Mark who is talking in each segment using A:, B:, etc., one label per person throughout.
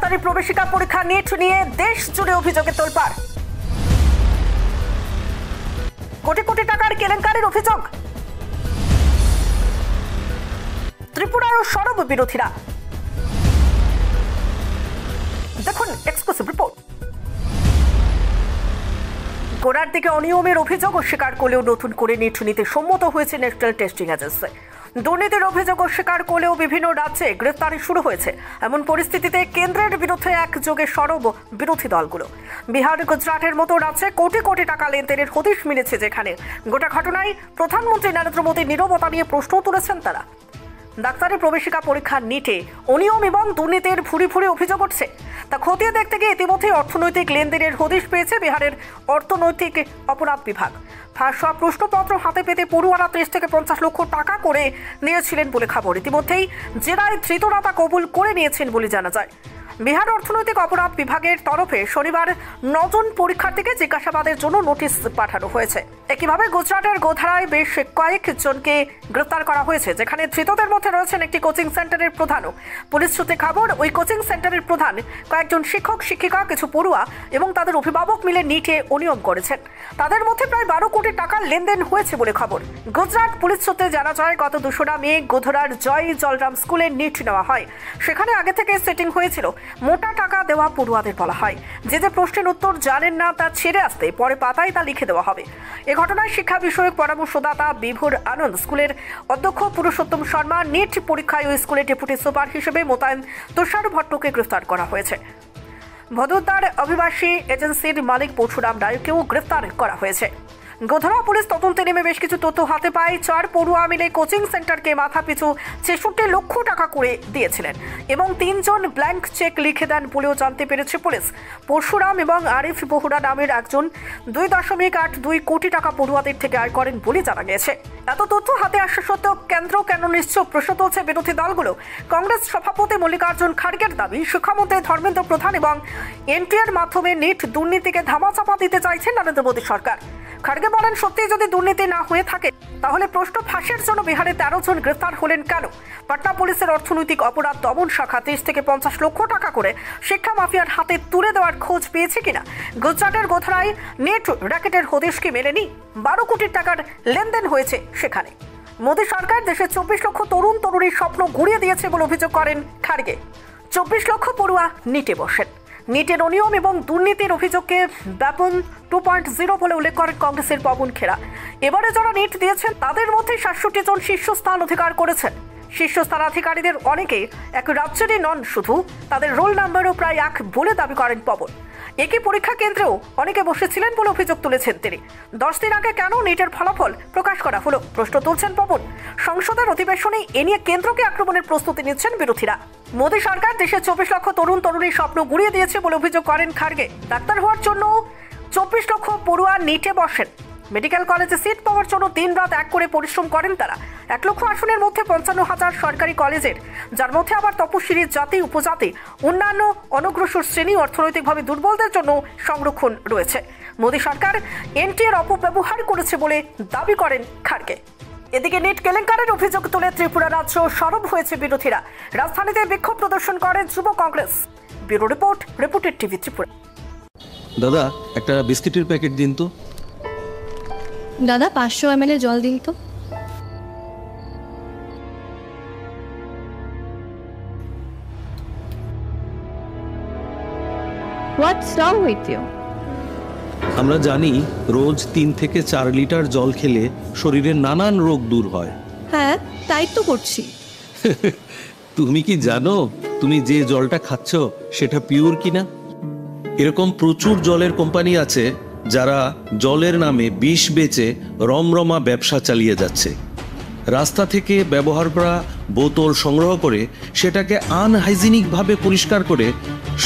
A: ডাক্তারি প্রবেশিকা পরীক্ষা নিট নিয়ে দেশ জুড়ে অভিযোগে তোলপাড়। কোটি কোটি টাকার কেলেঙ্কারির অভিযোগ। ত্রিপুরায় সরব বিরোধীরা। দেখুন এক্সক্লুসিভ রিপোর্ট। গোড়ার দিকে অনিয়মের অভিযোগ অস্বীকার করলেও নতুন করে নিট নিতে সম্মত হয়েছে ন্যাশনাল টেস্টিং এজেন্সি। দুর্নীতির অভিযোগ অস্বীকার করলেও বিভিন্ন রাজ্যে গ্রেফতারি শুরু হয়েছে। এমন পরিস্থিতিতে কেন্দ্রের বিরুদ্ধে একযোগে সরব বিরোধী দলগুলো। বিহার, গুজরাটের মতো রাজ্যে কোটি কোটি টাকা লেনদেনের হদিশ মিলেছে, যেখানে গোটা ঘটনায় প্রধানমন্ত্রী নরেন্দ্র মোদীর নীরবতা নিয়ে প্রশ্ন তুলেছেন তারা। ডাক্তারি প্রবেশিকা পরীক্ষা নিটে অনিয়ম এবং দুর্নীতির ভুরি ভুরি অভিযোগ উঠছে। তা খতিয়ে দেখতে গিয়ে ইতিমধ্যেই অর্থনৈতিক লেনদেনের হদিশ পেয়েছে বিহারের অর্থনৈতিক অপরাধ বিভাগ। ফাঁসা প্রশ্নপত্র হাতে পেতে পড়ুয়ারা 30 থেকে 50 লক্ষ টাকা করে নিয়েছিলেন বলে খবর। ইতিমধ্যেই জেরায় ধৃতরা তা কবুল করে নিয়েছেন বলে জানা যায়। বিহার অর্থনৈতিক অপরাধ বিভাগের তরফে শনিবার 9 জন পরীক্ষার্থীকে জিজ্ঞাসাবাদের জন্য নোটিশ পাঠানো হয়েছে। একইভাবে গুজরাটের গোধরায় বেশ কয়েকজনকে গ্রেফতার করা হয়েছে, যেখানে ধৃতদের মধ্যে রয়েছেন একটি কোচিং সেন্টারের প্রধানও। পুলিশ সূত্রে খবর, ওই কোচিং সেন্টারের প্রধান, কয়েকজন শিক্ষক শিক্ষিকা, কিছু পড়ুয়া এবং তাদের অভিভাবক মিলে নিটে অনিয়ম করেছেন। তাদের মধ্যে প্রায় 12 কোটি টাকার লেনদেন হয়েছে বলে খবর। গুজরাট পুলিশ সূত্রে জানা যায়, গত 2রা মে গোধরার জয় জলরাম স্কুলে নিট নেওয়া হয়। সেখানে আগে থেকে সেটিং হয়েছিল। মোটা টাকা দেওয়া পড়ুয়াদের বলা হয়, যে প্রশ্নের উত্তর জানেন না তা ছেড়ে আসতে পরে পাতায় তা লিখে দেওয়া হবে। এ ঘটনায় শিক্ষা বিষয়ক পরামর্শদাতা বিভোর আনন্দ, স্কুলের অধ্যক্ষ পুরুষোত্তম শর্মা, নিট পরীক্ষায় ওই স্কুলের ডেপুটি সুপার হিসেবে মোতায়েন তুষার ভট্টকে গ্রেফতার করা হয়েছে। ভদোদার অভিবাসী এজেন্সির মালিক পরশুরাম রায়কেও গ্রেফতার করা হয়েছে। গোধরা পুলিশ তদন্তে নেমে বেশ কিছু তথ্য হাতে পায়। 4 পড়ুয়া মিলে কোচিং সেন্টারকে মাথা পিছু 66 লক্ষ টাকা করে দিয়েছিলেন এবং 3 জন ব্ল্যাঙ্ক চেক লিখে দেন বলেও জানতে পেরেছে পুলিশ। পরশুরাম এবং আরিফ বহুরা নামের একজন 2.82 কোটি টাকা পড়ুয়াদের থেকে আয় করেন বলে জানা গেছে। এত তথ্য হাতে আসা সত্ত্বেও কেন্দ্র কেন নিশ্চয় প্রশ্ন তুলছে বিরোধী দলগুলো। কংগ্রেস সভাপতি মল্লিকার্জুন খাড়গের দাবি, শিক্ষামন্ত্রী ধর্মেন্দ্র প্রধান এবং এনটিআর মাধ্যমে নিট দুর্নীতিকে ধামাচাপা দিতে চাইছেন নরেন্দ্র মোদী সরকার। খাড়গে বলেন, সত্যি যদি দুর্নীতি না হয়ে থাকে তাহলে প্রশ্ন ফাঁসের জন্য বিহারে 13 জন গ্রেফতার হলেন কেন? পাটনা পুলিশের অর্থনৈতিক অপরাধ দমন শাখা 30 থেকে 50 লক্ষ টাকা করে শিক্ষা মাফিয়ার হাতে তুলে দেওয়ার খোঁজ পেয়েছে কিনা? গুজরাটের গোধরায় নেট র্যাকেটের হদিশ কি মেলেনি? 12 কোটি টাকার লেনদেন হয়েছে সেখানে। মোদী সরকার দেশের 24 লক্ষ তরুণ তরুণীর স্বপ্ন ঘুরিয়ে দিয়েছে বলে অভিযোগ করেন খাড়গে। 24 লক্ষ পড়ুয়া নিটে বসেন। নিটের অনিয়ম এবং দুর্নীতির অভিযোগকে ব্যাপন 2.0 বলে উল্লেখ করেন কংগ্রেসের পবন খেরা। এবারে যারা নিট দিয়েছেন তাদের মধ্যে 67 জন শীর্ষস্থান অধিকার করেছেন। শীর্ষস্থানাধিকারীদের অনেকে এক রাজ্যেরই নন, শুধু তাদের রোল নাম্বারও প্রায় 1 বলে দাবি করেন পবন। একই পরীক্ষা কেন্দ্রেও অনেকে বসেছিলেন বলে অভিযোগ তুলেছেন তিনি। 10 দিন আগে কেন নিটের ফলাফল প্রকাশ করা হলো প্রশ্ন তুলছেন পবন। সংসদের অধিবেশনে এ নিয়ে কেন্দ্রকে আক্রমণের প্রস্তুতি নিচ্ছেন বিরোধীরা। মোদী সরকার দেশের 24 লক্ষ তরুণ তরুণীর স্বপ্ন গুড়িয়ে দিয়েছে বলে অভিযোগ করেন খাড়গে। ডাক্তার হওয়ার জন্য 24 লক্ষ পড়ুয়া নিটে বসেন। মেডিকেল কলেজে সিট পাওয়ার জন্য দিন রাত এক করে পরিশ্রম করেন তারা। 1 লক্ষ আসনের মধ্যে 55,000 সরকারি কলেজের, যার মধ্যে আবার তপশিলি জাতি, উপজাতি, অন্যান্য অনগ্রসর শ্রেণী, অর্থনৈতিকভাবে দুর্বলদের জন্য সংরক্ষণ রয়েছে। মোদী সরকার এনটিআর অপব্যবহার করেছে বলে দাবি করেন খাড়গে। এদিকে নিট কেলেঙ্কারির অভিযোগ তুলে ত্রিপুরা রাজ্য সরব হয়েছে বিরোধীরা। রাজধানীতে বিক্ষোভ প্রদর্শন করে যুব Congress. Bureau report, reported TV Tripura.
B: দাদা, একটা বিস্কিটের প্যাকেট দিন তো।
C: দাদা 500 ml জল দিন তো। What's wrong with you?
B: আমরা জানি রোজ 3 থেকে 4 লিটার জল খেলে শরীরের নানান রোগ দূর হয়।
C: হ্যাঁ, তাই তো করছি।
B: তুমি কি জানো তুমি যে জলটা খাচ্ছ সেটা পিওর কিনা? এরকম প্রচুর জলের কোম্পানি আছে যারা জলের নামে বিষ বেচে রমরমা ব্যবসা চালিয়ে যাচ্ছে। রাস্তা থেকে ব্যবহার করা বোতল সংগ্রহ করে সেটাকে আনহাইজিনিকভাবে পরিষ্কার করে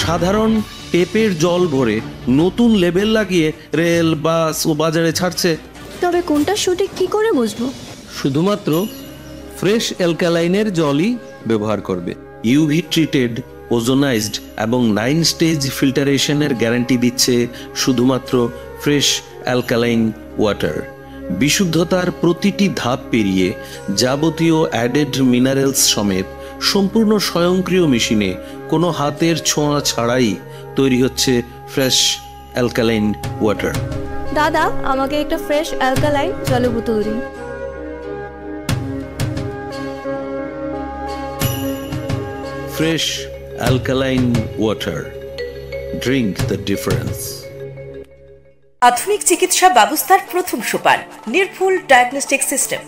B: সাধারণ টেপের জল ভরে নতুন লেবেল লাগিয়ে রেল, বাস ও বাজারে ছাড়ছে।
C: তবে কোনটা সঠিক কি করে বুঝবো?
B: শুধুমাত্র ফ্রেশ অ্যালকালাইনের জলই ব্যবহার করবে। ইউভি ট্রিটেড, ওজোনাইজড এবং 9 স্টেজ ফিল্টারেশনের গ্যারান্টি দিচ্ছে শুধুমাত্র ফ্রেশ অ্যালকালাইন ওয়াটার। বিশুদ্ধতার প্রতিটি ধাপ পেরিয়ে যাবতীয় অ্যাডেড মিনারেলস সমেত সম্পূর্ণ স্বয়ংক্রিয় মেশিনে কোনো হাতের ছোঁয়া ছাড়াই তৈরি হচ্ছে ফ্রেশ অ্যালকালাইন ওয়াটার।
C: দাদা আমাকে একটা ফ্রেশ অ্যালকালাইন জলের বোতল দিন।
B: Fresh alkaline water, drink the difference.
A: আধুনিক চিকিৎসা ব্যবস্থার প্রথম সোপান নির্ভুল ডায়াগনস্টিক সিস্টেম।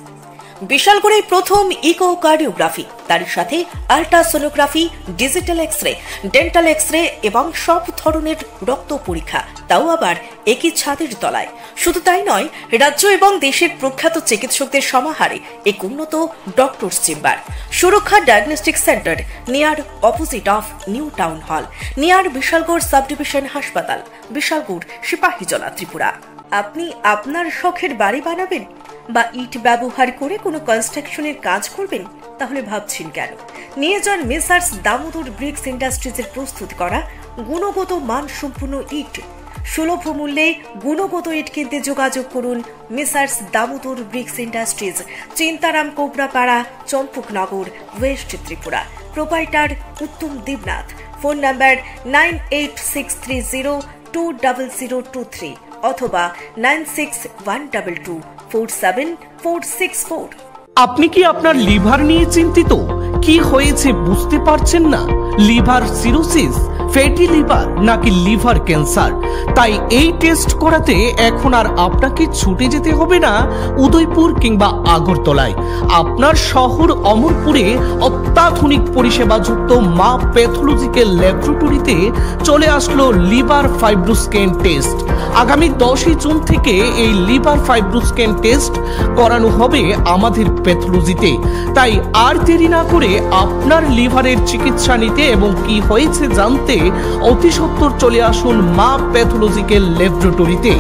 A: বিশালগড়েই প্রথম ইকোকার্ডিওগ্রাফি, তার সাথে ultrasonography, digital x-ray, dental x-ray এবং সব ধরনের রক্ত পরীক্ষা, তাও আবার একই ছাদের তলায়। শুধু তাই নয়, রাজ্য এবং দেশের প্রখ্যাত চিকিৎসকদের সমাহারে এক উন্নত ডক্টরস চেম্বার। সুরক্ষা diagnostic centre, near opposite of new town hall, near Bishalgarh sub division হাসপাতাল, বিশালগড়, সিপাহীজলা, ত্রিপুরা। আপনি আপনার শখের বাড়ি বানাবেন বা ইট ব্যবহার করে কোনো কনস্ট্রাকশনের কাজ করবেন? তাহলে ভাবছেন কেন? নিয়ে যান মেসার্স দামোদর ব্রিক্স ইন্ডাস্ট্রিজের প্রস্তুত করা গুণগত মানসম্পন্ন ইট। সুলভ মূল্যে গুণগত ইট কিনতে যোগাযোগ করুন messrs Damodar bricks industries, Chintaram Kobrapara, Champaknagar, west Tripura. Proprietor Uttam Debnath. Phone number 9863020023 অথবা 9612247464।
D: আপনি কি আপনার লিভার নিয়ে চিন্তিত? কি হয়েছে বুঝতে পারছেন না? লিভার সিরোসিস, ফ্যাটি লিভার নাকি লিভার ক্যান্সার? তাই এই টেস্ট করাতে এখন আর আপনাকে ছুটে যেতে হবে না উদয়পুর কিংবা আগরতলায়। আপনার শহর অমরপুরে অত্যাধুনিক পরিষেবাযুক্ত মা প্যাথোলজিক্যাল ল্যাবরেটরিতে চলে আসলো লিভার ফাইব্রোস্ক্যান টেস্ট। আগামী 10 জুন থেকে এই লিভার ফাইব্রোস্ক্যান টেস্ট করানো হবে আমাদের প্যাথোলজিতে। তাই আর দেরি না করে আপনার লিভারের চিকিৎসা নিতে এবং কি হয়েছে জানতে অতি সত্বর চলে আসুন মা প্যাথোলজিক্যাল ল্যাবরেটরিতে।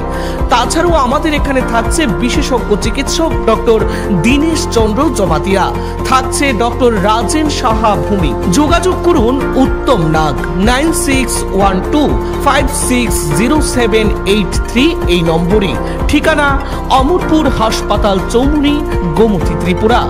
D: তাছাড়াও আমাদের এখানে থাকছে বিশেষজ্ঞ চিকিৎসক ডক্টর দীনেশ চন্দ্র জমাতিয়া, থাকছে ডক্টর রাজেন সাহা ভূমি। যোগাযোগ করুন উত্তম নাগ 9612560783 এই নম্বরে। ঠিকানা অমরপুর হাসপাতাল, চৌমুনি, গোমতী, ত্রিপুরা।